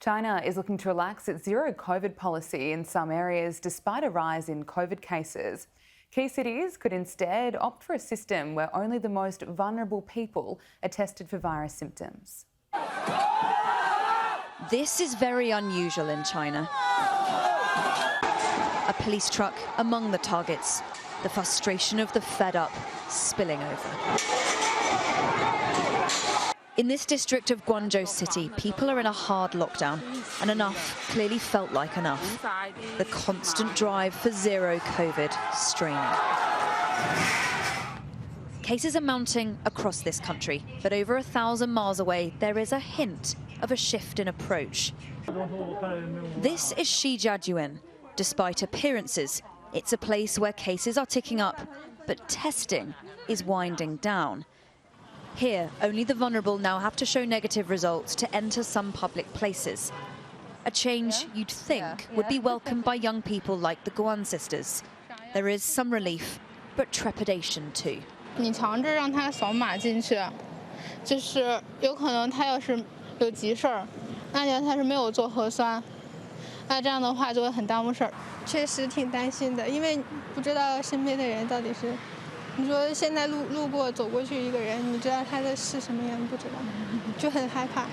China is looking to relax its zero COVID policy in some areas despite a rise in COVID cases. Key cities could instead opt for a system where only the most vulnerable people are tested for virus symptoms. This is very unusual in China. A police truck among the targets, the frustration of the fed up spilling over. In this district of Guangzhou City, people are in a hard lockdown, and enough clearly felt like enough. The constant drive for zero COVID strained. Cases are mounting across this country, but over 1,000 miles away, there is a hint of a shift in approach. This is Shijiazhuang. Despite appearances, it's a place where cases are ticking up, but testing is winding down. Here, only the vulnerable now have to show negative results to enter some public places. A change you'd think would be welcomed by young people like the Guan sisters. There is some relief, but trepidation too. 你强制让他扫码进去，就是有可能他要是有急事儿，那他是没有做核酸，那这样的话就会很耽误事儿。确实挺担心的，因为不知道身边的人到底是。 你说现在路过走过去一个人，你知道他的是什么样？不知道，就很害怕。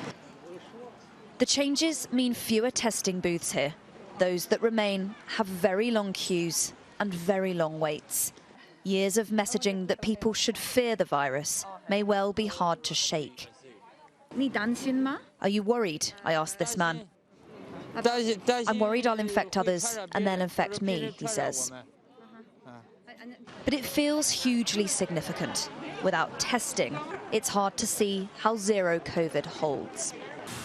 The changes mean fewer testing booths here. Those that remain have very long queues and very long waits. Years of messaging that people should fear the virus may well be hard to shake. 你担心吗? Are you worried? I asked this man. I'm worried I'll infect others and they'll infect me, he says. But it feels hugely significant. Without testing, it's hard to see how zero COVID holds.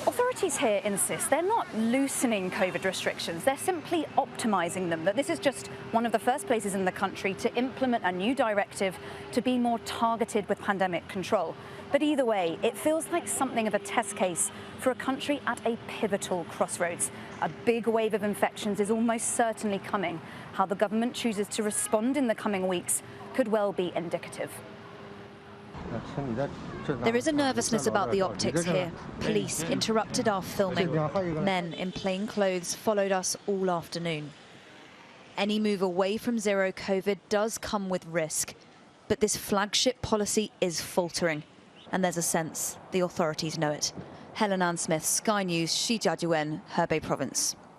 Authorities here insist they're not loosening COVID restrictions, they're simply optimising them, that this is just one of the first places in the country to implement a new directive to be more targeted with pandemic control. But either way, it feels like something of a test case for a country at a pivotal crossroads. A big wave of infections is almost certainly coming. How the government chooses to respond in the coming weeks could well be indicative. There is a nervousness about the optics here. Police interrupted our filming. Men in plain clothes followed us all afternoon. Any move away from zero COVID does come with risk, but this flagship policy is faltering, and there's a sense the authorities know it. Helen Ann Smith, Sky News, Shijiazhuang, Hebei Province.